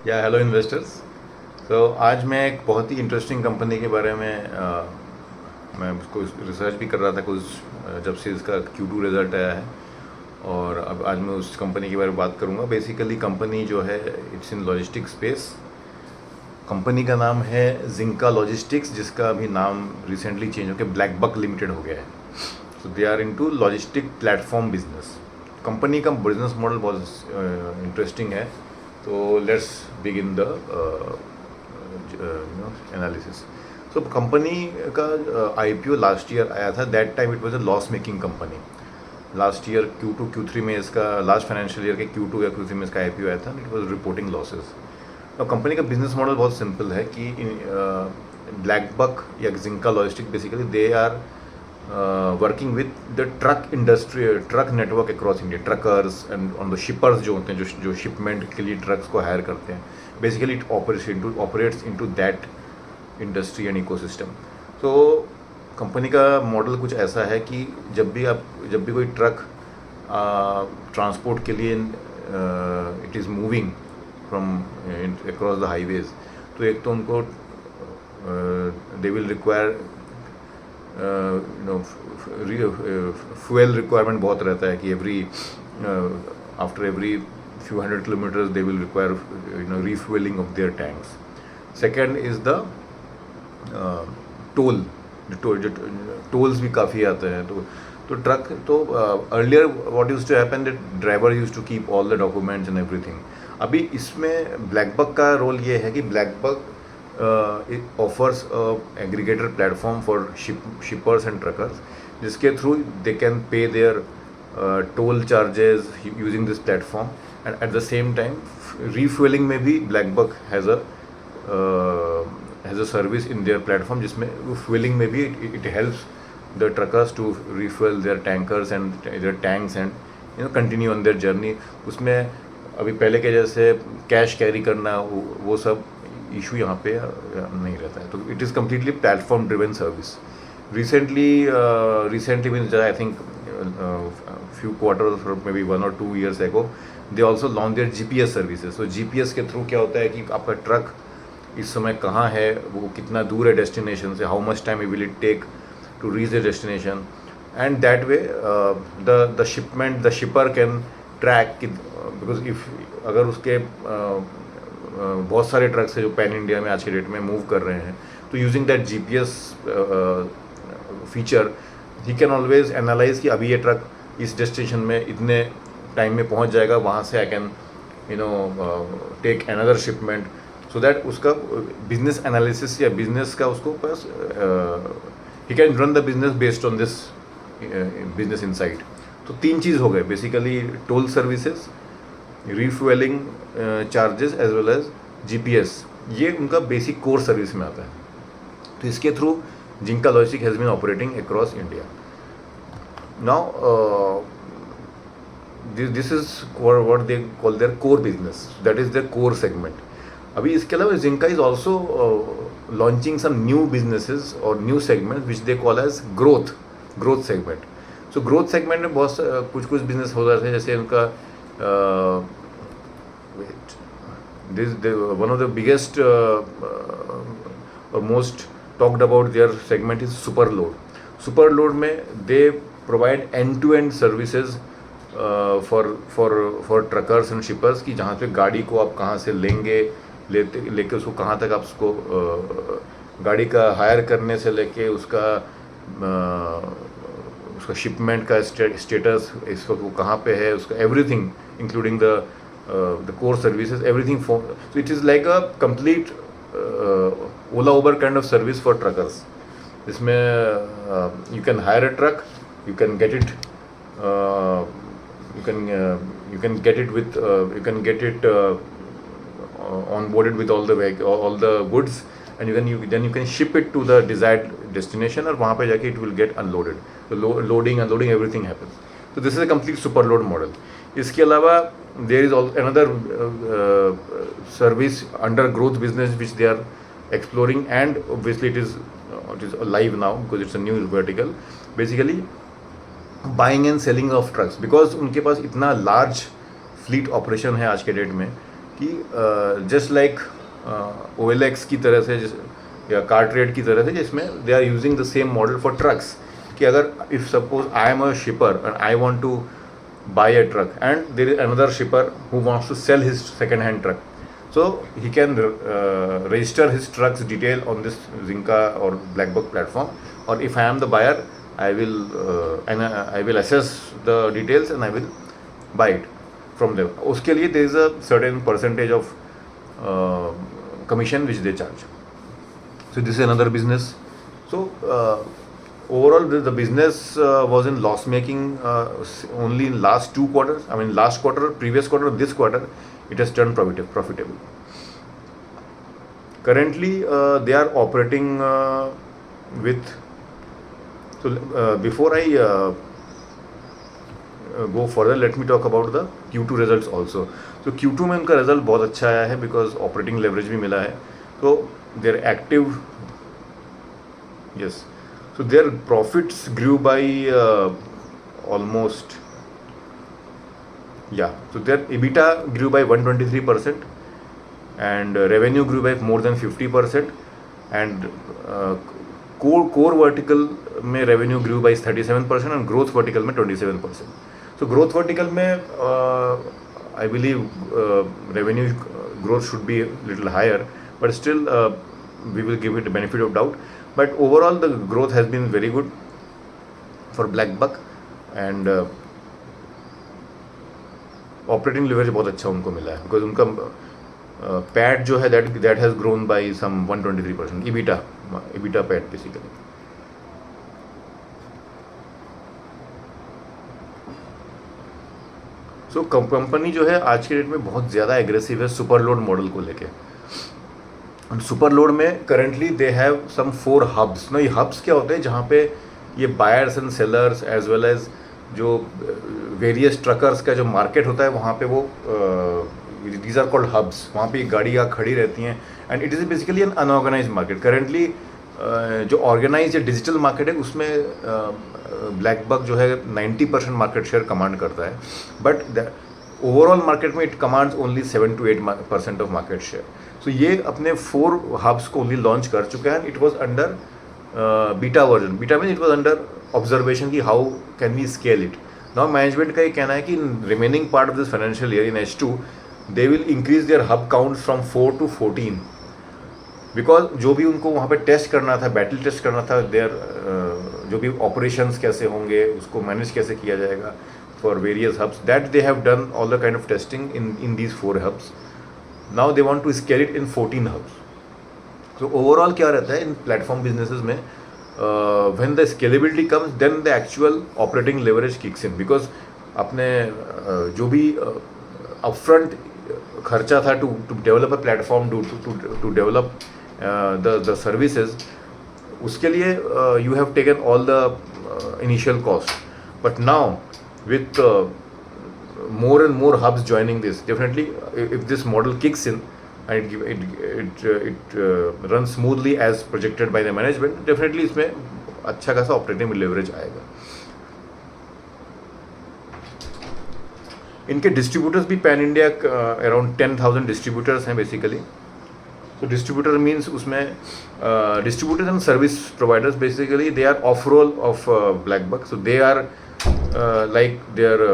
या hello investors. तो आज मैं एक बहुत ही इंटरेस्टिंग कंपनी के बारे में मैं उसको रिसर्च भी कर रहा था कुछ जब से इसका Q2 रिज़ल्ट आया है। और अब आज मैं उस कंपनी के बारे में बात करूंगा। बेसिकली कंपनी जो है it's in logistic space. Company का नाम है जिंका लॉजिस्टिक्स, जिसका अभी नाम रिसेंटली चेंज होकर ब्लैक बक लिमिटेड हो गया है। So they are into logistic platform business. Company का बिजनेस मॉडल बहुत इंटरेस्टिंग है। तो let's begin the analysis. So company का IPO लास्ट ईयर आया था। That time it was a loss making company. Last year Q2 Q3 में इसका, last financial year के Q2 या Q3 में इसका IPO आया था। It was reporting losses. तो कंपनी का बिजनेस मॉडल बहुत सिंपल है कि ब्लैक बक या Zinka logistic basically they are working with the truck industry, truck network across India, truckers and on the shippers जो होते हैं, जो शिपमेंट के लिए ट्रक्स को हायर करते हैं। Basically it operates into that industry and ecosystem. तो कंपनी का मॉडल कुछ ऐसा है कि जब भी कोई ट्रक ट्रांसपोर्ट के लिए it is moving from across the highways, तो एक तो उनको they will require fuel requirement बहुत रहता है कि after every few hundred kilometers they will require refueling of their tanks. Second is the toll. जो टोल्स भी काफ़ी आते हैं। तो ट्रक तो earlier what use to happen that driver use to keep all the documents and everything. अभी इसमें black buck का रोल ये है कि black buck it offers aggregator platform for shippers and truckers, जिसके through they can pay their toll charges using this platform. And at the same time refuelling में भी black buck has a service in their platform, जिसमें fuelling में भी it helps the truckers to refuel their tankers and their tanks and continue on their journey. उसमें अभी पहले के जैसे कैश कैरी करना वो सब इशू यहाँ पे नहीं रहता है। तो it is completely platform driven service. recently means I think few quarters or maybe 1 or 2 years ago they also launched their GPS services. So GPS के थ्रू क्या होता है कि आपका ट्रक इस समय कहाँ है, वो कितना दूर है डेस्टिनेशन से, how much time will it take to reach the destination, and that way the shipper can track. Because if अगर उसके बहुत सारे ट्रक्स है जो पैन इंडिया में आज के डेट में मूव कर रहे हैं, तो using that GPS feature he can always analyse कि अभी ये ट्रक इस डेस्टिनेशन में इतने टाइम में पहुंच जाएगा, वहाँ से I can take another shipment. So that उसका बिजनेस एनालिसिस या बिजनेस का उसको पास ही can run the business based on this business insight. तो 3 चीज़ हो गए basically: toll services, refuelling charges as well as GPS। ये उनका बेसिक कोर सर्विस में आता है। तो इसके through Zinka logistic has been operating across India. Now this is what they call their core business, that is their core segment. अभी इसके अलावा Zinka is also launching some new businesses और new segment which they call as growth segment. So growth segment में बहुत कुछ business हो रहे थे, जैसे उनका one of the biggest or most talked about their segment is Superload में they provide end-to-end services for truckers and shippers कि जहाँ पे गाड़ी को आप कहाँ से लेके उसको कहाँ तक आप उसको गाड़ी का हायर करने से लेके उसका शिपमेंट का स्टेटस, इसका वो कहाँ पे है, उसका everything including the core services, everything for. So it is like a complete Ola Uber kind of service for truckers. इसमें you can hire a truck, you can get it, you can get it with you can get it onboarded with all the goods, and then you can ship it to the desired destination, और वहाँ पे जाके it will get unloaded. So loading, unloading, everything happens. So this is a complete superload model. इसके अलावा there is another service under growth business which they are exploring, and obviously it is live now because it's a new vertical. Basically buying and selling of trucks, because उनके पास इतना large fleet operation है आज के date में कि just like OLX की तरह से या कार ट्रेड की तरह से, जिसमें they are using the same model for trucks, कि अगर if suppose I am a shipper and I want to buy a truck and there is another shipper who wants to sell his second hand truck, so he can register his truck's detail on this Zinka or BlackBuck platform, or if I am the buyer, I will assess the details and I will buy it from them. उसके लिए there is a certain percentage of commission which they charge. So this is another business. So overall the business was in loss making only in last 2 quarters. I mean last quarter, previous quarter, this quarter it has turned profitable. Currently they are operating with, so before I go further, let me talk about the Q2 results also. So Q2 में उनका result बहुत अच्छा आया है because operating leverage भी मिला है. तो they're active, yes, so their profits grew by almost, yeah, so their EBITDA grew by 123% and revenue grew by more than 50%, and core vertical में revenue grew by 37% and growth vertical में 27%. So growth vertical में I believe revenue growth should be a little higher, but still we will give it the benefit of doubt. But overall the growth has been very good for BlackBuck and operating leverage बहुत अच्छा उनको मिला है because उनका PAT जो है that has grown by some 123%. EBITDA PAT basically. So company जो है आज के डेट में बहुत ज़्यादा एग्रेसिव है सुपर लोड मॉडल को लेके. सुपर लोड में currently they have some 4 hubs. ना ये हब्स क्या होते हैं जहाँ पे ये buyers and sellers as well as जो वेरियस ट्रकर्स का जो मार्केट होता है वहाँ पे वो दीज आर कॉल्ड हब्स. वहाँ पे गाड़ियाँ खड़ी रहती हैं and it is basically an unorganised market. Currently जो ऑर्गेनाइज या डिजिटल मार्केट है उसमें BlackBuck जो है 90% मार्केट शेयर कमांड करता है, बट ओवरऑल मार्केट में it commands only 7 to 8% of market share. So ये अपने 4 हब्स को ओनली लॉन्च कर चुके हैं. It was under beta version. Beta mean it was under observation कि how can we scale it. Now management का ये कहना है कि remaining part of this financial year in H2 they will increase their hub count from 4 to 14 because जो भी उनको वहाँ पे टेस्ट करना था, बैटल टेस्ट करना था, देयर जो भी ऑपरेशंस कैसे होंगे, उसको मैनेज कैसे किया जाएगा for various hubs, that they have done all the kind of testing in these 4 hubs. Now they want to scale it in 14 hubs. तो ओवरऑल क्या रहता है इन प्लेटफॉर्म बिजनेसेस में, when the scalability comes then the actual operating leverage kicks in. Because अपने जो भी upfront खर्चा था to develop a platform, to develop the services, उसके लिए you have taken all the initial cost. But now with more and more hubs joining this, definitely if this model kicks in and it runs smoothly as projected by the management, definitely इसमें अच्छा खासा operating leverage आएगा. इनके distributors भी pan India around 10,000 distributors हैं basically. So distributor means उसमें distributors and service providers basically they are off roll of BlackBuck. So they are like their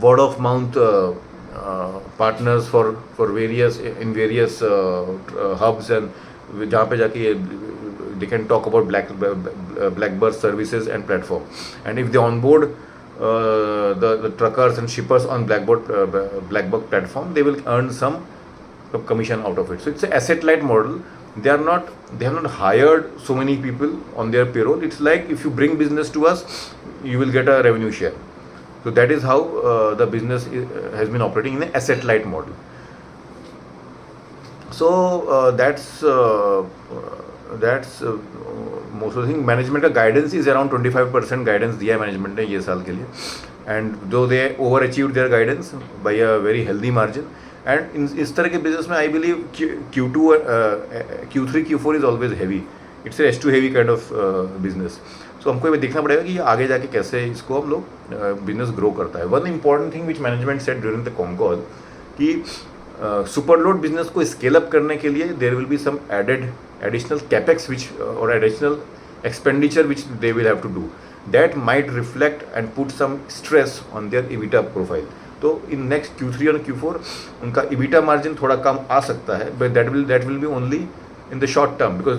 word of mouth partners for various hubs, and जहाँ पे जाके they can talk about BlackBuck services and platform. And if they onboard the truckers and shippers on BlackBuck platform, they will earn some commission out of it. So it's an asset light model. They have not hired so many people on their payroll. It's like if you bring business to us, you will get a revenue share. So that is how the business has been operating in an asset light model. So that's most of the thing. Management का guidance is around 25% guidance दिया है management ने ये साल के लिए, and though they overachieved their guidance by a very healthy margin. And इस तरह के बिजनेस में I believe Q2 Q3 Q4 is always heavy. It's H2 heavy kind of business. So हमको ये देखना पड़ेगा कि आगे जाके कैसे इसको हम लोग बिजनेस ग्रो करता है. One important thing which management said during the com call कि सुपर लोड बिजनेस को स्केल अप करने के लिए their will be some additional capex which और additional expenditure which they will have to do, that might reflect and put some stress on their EBITDA profile. तो in next Q3 और Q4 उनका EBITDA margin थोड़ा कम आ सकता है, but that will be only in the short term, because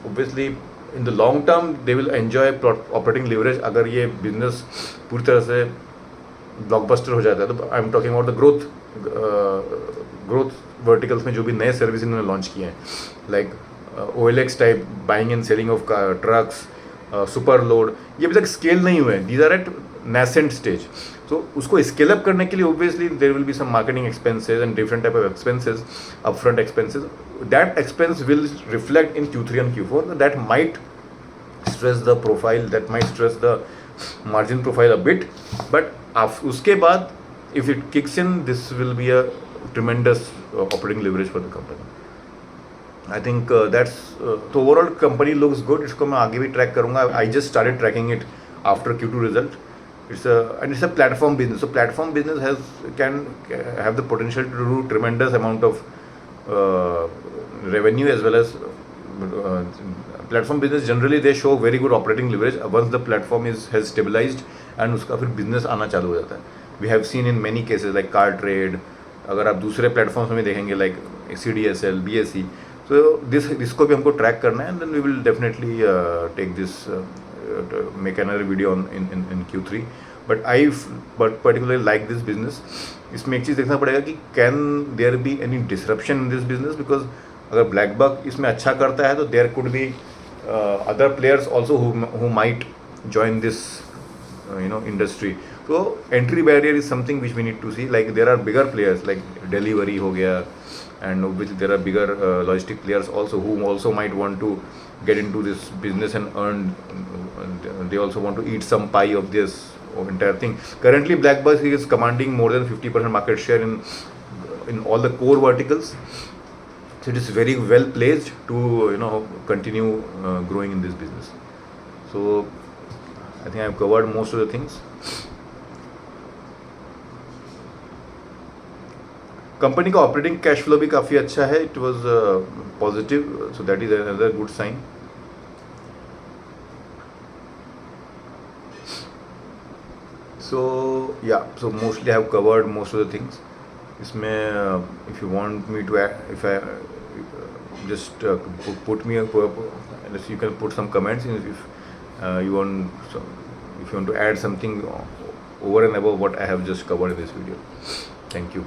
obviously in the long term they will enjoy operating leverage. अगर ये business पूरी तरह से ब्लॉकबस्टर हो जाता है, तो I am talking about the growth verticals में जो भी नए सर्विस इन्होंने लॉन्च किए हैं, like OLX type buying and selling of trucks, super load, ये अभी तक स्केल नहीं हुए हैं, these are at nascent stage. So उसको स्केल अप करने के लिए obviously there will be some marketing expenses and different type of expenses, upfront expenses. That expense will reflect in Q3 and Q4. That might stress the profile, that might stress the margin profile a bit, but उसके बाद if it kicks in, this will be a tremendous operating leverage for the company. I think that's तो overall company looks good. इसको मैं आगे भी track करूँगा. I just started tracking it after Q2 result. It's a platform business. So platform business can have the potential to do tremendous amount of revenue, as well as platform business generally they show very good operating leverage once the platform has stabilized and उसका फिर business आना चालू हो जाता है. We have seen in many cases like car trade, अगर आप दूसरे प्लेटफॉर्म्स में देखेंगे like CDSL, BSE. So इसको भी हमको ट्रैक करना है, and then we will definitely take this make another video on in Q3. But I particularly like this business. इसमें एक चीज़ देखना पड़ेगा कि can there be any disruption in this business, because अगर BlackBuck इसमें अच्छा करता है तो there could be other players also who might join this industry. So entry barrier is something which we need to see. Like there are bigger players like Delivery हो गया, and obviously there are bigger logistic players also who also might want to get into this business and earn. They also want to eat some pie of this entire thing. Currently BlackBuck is commanding more than 50% market share in all the core verticals. So it is very well placed to continue growing in this business. So I think I have covered most of the things. Company का operating cash flow भी काफ़ी अच्छा है. It was positive, so that is another good sign. So yeah, so mostly I have covered most of the things. इसमें if you want me to if I just put me you can put some comments if you want to add something over and above what I have just covered in this video. Thank you.